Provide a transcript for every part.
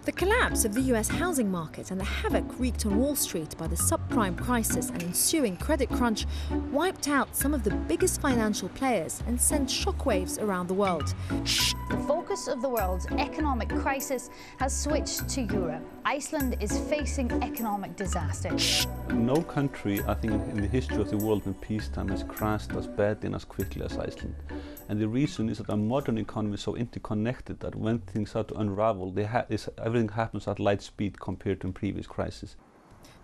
The collapse of the US housing market and the havoc wreaked on Wall Street by the subprime crisis and ensuing credit crunch wiped out some of the biggest financial players and sent shockwaves around the world. The focus of the world's economic crisis has switched to Europe. Iceland is facing economic disaster. No country, I think, in the history of the world in peacetime has crashed as badly and as quickly as Iceland. And the reason is that our modern economy is so interconnected that when things start to unravel, everything happens at light speed compared to previous crises.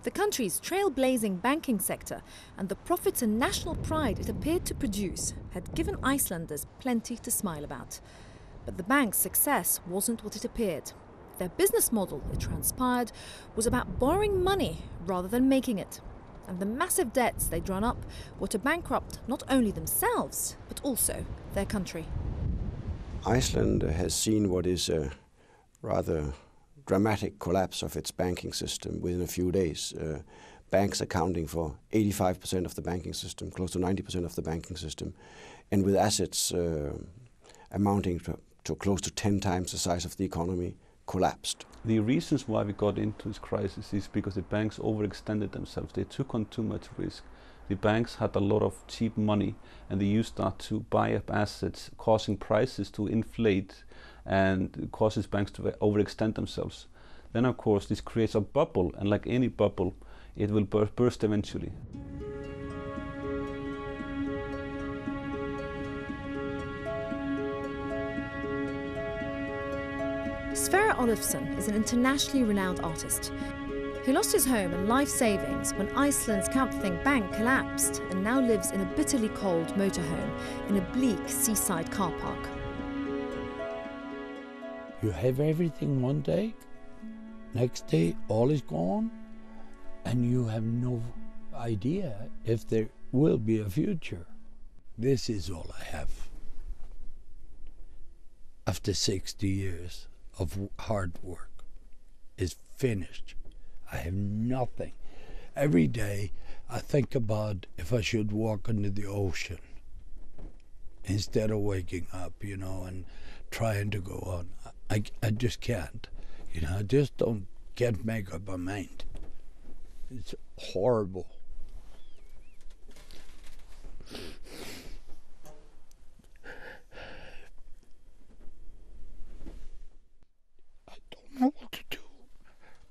The country's trailblazing banking sector and the profits and national pride it appeared to produce had given Icelanders plenty to smile about. But the bank's success wasn't what it appeared. Their business model, it transpired, was about borrowing money rather than making it. And the massive debts they'd run up were to bankrupt not only themselves, but also their country. Iceland has seen what is a rather dramatic collapse of its banking system within a few days. Banks accounting for 85% of the banking system, close to 90% of the banking system, and with assets amounting to close to 10 times the size of the economy, collapsed. The reasons why we got into this crisis is because the banks overextended themselves. They took on too much risk. The banks had a lot of cheap money and they used that to buy up assets, causing prices to inflate and causes banks to overextend themselves. Then of course this creates a bubble, and like any bubble, it will burst eventually. Sverre Olufsen is an internationally renowned artist. He lost his home and life savings when Iceland's Kaupthing Bank collapsed and now lives in a bitterly cold motorhome in a bleak seaside car park. You have everything one day, next day all is gone, and you have no idea if there will be a future. This is all I have. After 60 years of hard work is finished. I have nothing. Every day I think about if I should walk into the ocean instead of waking up, and trying to go on. I just can't. I just can't make up my mind. It's horrible. I don't know what to do.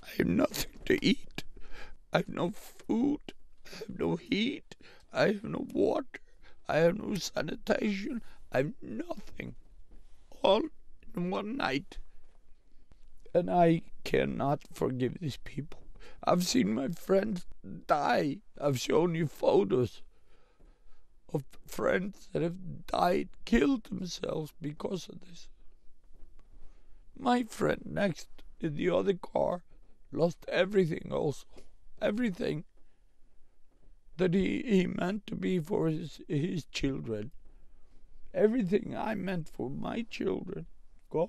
I have nothing to eat. I have no food. I have no heat. I have no water. I have no sanitation. I have nothing. All in one night. And I cannot forgive these people. I've seen my friends die. I've shown you photos of friends that have died, killed themselves because of this. My friend next in the other car lost everything also. Everything that he meant to be for his children. Everything I meant for my children, gone.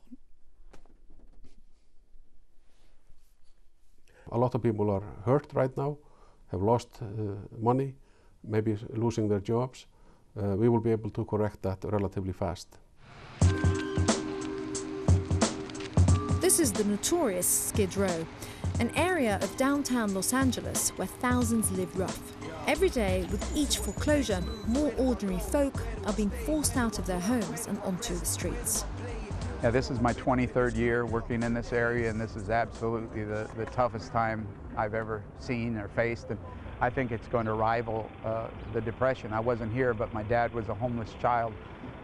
A lot of people are hurt right now, have lost money, maybe losing their jobs. We will be able to correct that relatively fast. This is the notorious Skid Row, an area of downtown Los Angeles where thousands live rough. Every day, with each foreclosure, more ordinary folk are being forced out of their homes and onto the streets. Yeah, this is my 23rd year working in this area, and this is absolutely the toughest time I've ever seen or faced. And I think it's going to rival the Depression. I wasn't here, but my dad was a homeless child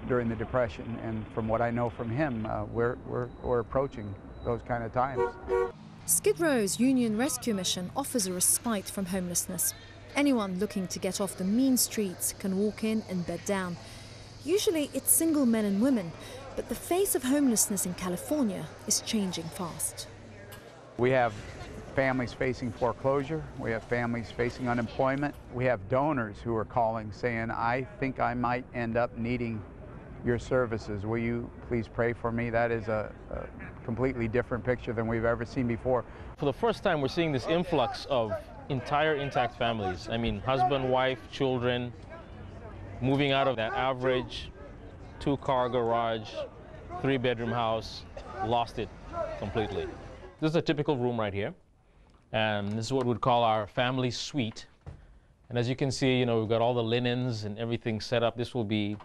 during the Depression, and from what I know from him, we're approaching those kind of times. Skid Row's Union Rescue Mission offers a respite from homelessness. Anyone looking to get off the mean streets can walk in and bed down. Usually it's single men and women, but the face of homelessness in California is changing fast. We have families facing foreclosure. We have families facing unemployment. We have donors who are calling saying, I think I might end up needing your services. Will you please pray for me? That is a completely different picture than we've ever seen before. For the first time, we're seeing this influx of entire intact families. I mean, husband, wife, children, moving out of that average 2-car garage, 3-bedroom house, lost it completely. This is a typical room right here. And this is what we'd call our family suite. And as you can see, you know, we've got all the linens and everything set up. This will be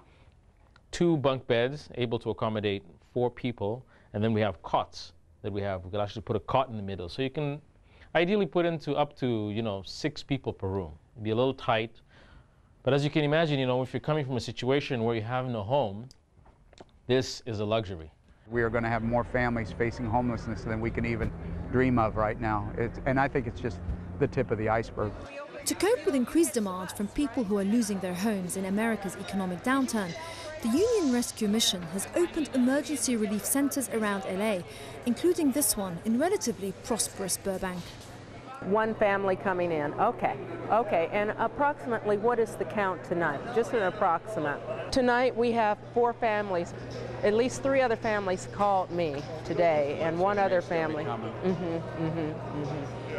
2 bunk beds, able to accommodate 4 people. And then we have cots that we have. We could actually put a cot in the middle. So you can ideally put into up to, you know, 6 people per room. It'd be a little tight. But as you can imagine, you know, if you're coming from a situation where you have no home, this is a luxury. We are going to have more families facing homelessness than we can even dream of right now. And I think it's just the tip of the iceberg. To cope with increased demand from people who are losing their homes in America's economic downturn, the Union Rescue Mission has opened emergency relief centres around LA, including this one in relatively prosperous Burbank. One family coming in. Okay. And approximately what is the count tonight? Just an approximate. Tonight we have 4 families. At least 3 other families called me today, and 1 other family.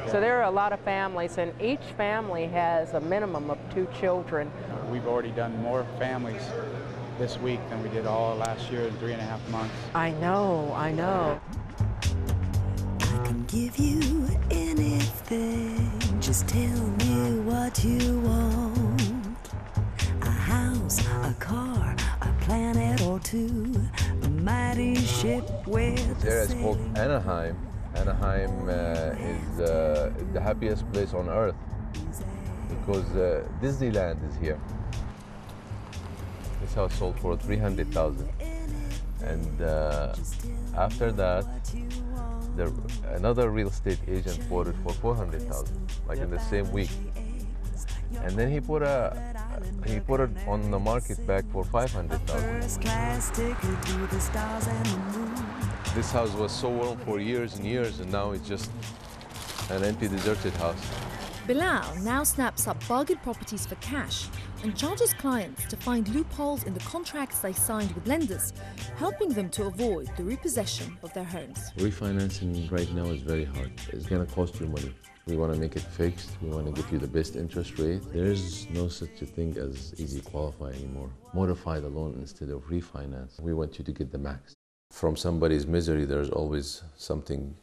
So there are a lot of families, and each family has a minimum of 2 children. We've already done more families this week than we did all last year in 3.5 months. I know. I can give you anything, just tell me what you want. A house, a car, a planet or 2, a mighty ship with There is called Anaheim. Anaheim is the happiest place on earth because Disneyland is here. This house sold for $300,000, and after that, another real estate agent bought it for $400,000, like in the same week. And then he put it on the market back for $500,000. This house was so warm for years and years, and now it's just an empty, deserted house. Bilal now snaps up bargain properties for cash and charges clients to find loopholes in the contracts they signed with lenders, helping them to avoid the repossession of their homes. Refinancing right now is very hard. It's going to cost you money. We want to make it fixed. We want to give you the best interest rate. There is no such a thing as easy qualify anymore. Modify the loan instead of refinance. We want you to get the max. From somebody's misery, there's always something.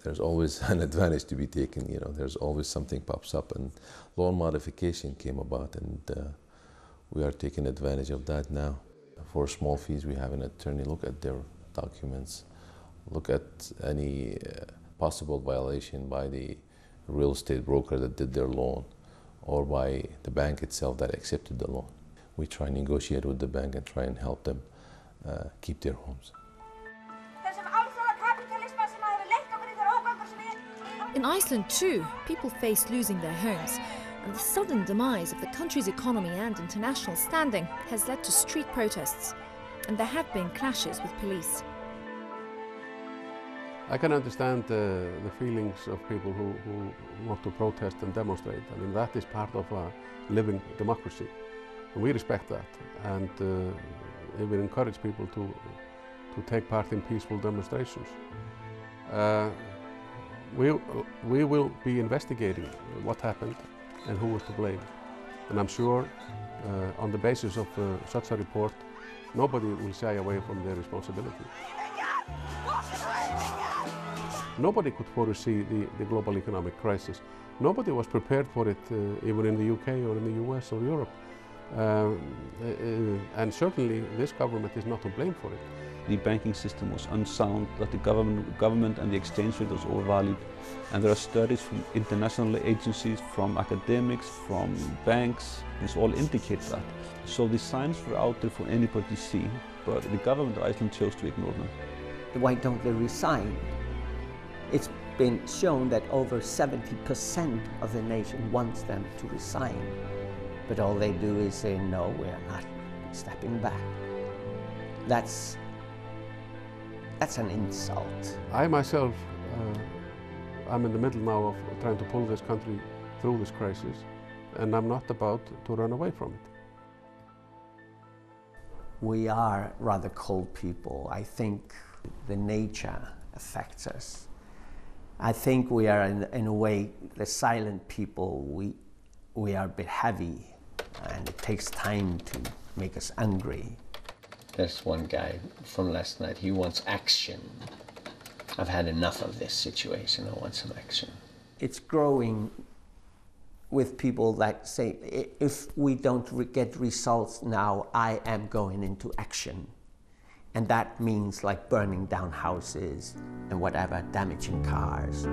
There's always an advantage to be taken. You know, there's always something pops up, and loan modification came about, and we are taking advantage of that now. For small fees, we have an attorney look at their documents, look at any possible violation by the real estate broker that did their loan, or by the bank itself that accepted the loan. We try and negotiate with the bank and try and help them keep their homes. In Iceland too, people face losing their homes, and the sudden demise of the country's economy and international standing has led to street protests, and there have been clashes with police. I can understand the feelings of people who want to protest and demonstrate. I mean, that is part of a living democracy, and we respect that, and we encourage people to take part in peaceful demonstrations. We will be investigating what happened and who was to blame. And I'm sure on the basis of such a report, nobody will shy away from their responsibility. Nobody could foresee the global economic crisis. Nobody was prepared for it, even in the UK or in the US or Europe. And certainly this government is not to blame for it. The banking system was unsound, that the government and the exchange rate was overvalued. And there are studies from international agencies, from academics, from banks, this all indicates that. So the signs were out there for anybody to see, but the government of Iceland chose to ignore them. Why don't they resign? It's been shown that over 70% of the nation wants them to resign. But all they do is say, no, we're not stepping back. That's an insult. I myself, I'm in the middle now of trying to pull this country through this crisis, and I'm not about to run away from it. We are rather cold people. I think the nature affects us. I think we are, in a way, the silent people. We are a bit heavy, and it takes time to make us angry. There's one guy from last night, he wants action. I've had enough of this situation, I want some action. It's growing with people that say, if we don't get results now, I am going into action. And that means like burning down houses and whatever, damaging cars.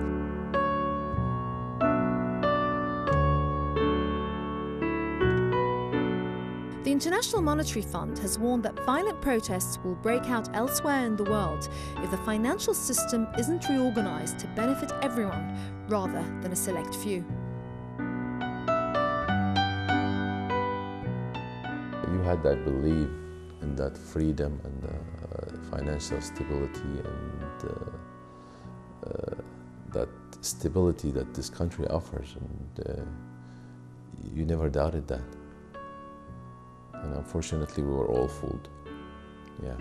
The International Monetary Fund has warned that violent protests will break out elsewhere in the world if the financial system isn't reorganized to benefit everyone rather than a select few. You had that belief in that freedom and financial stability and that stability that this country offers, and you never doubted that. And unfortunately, we were all fooled. Yeah.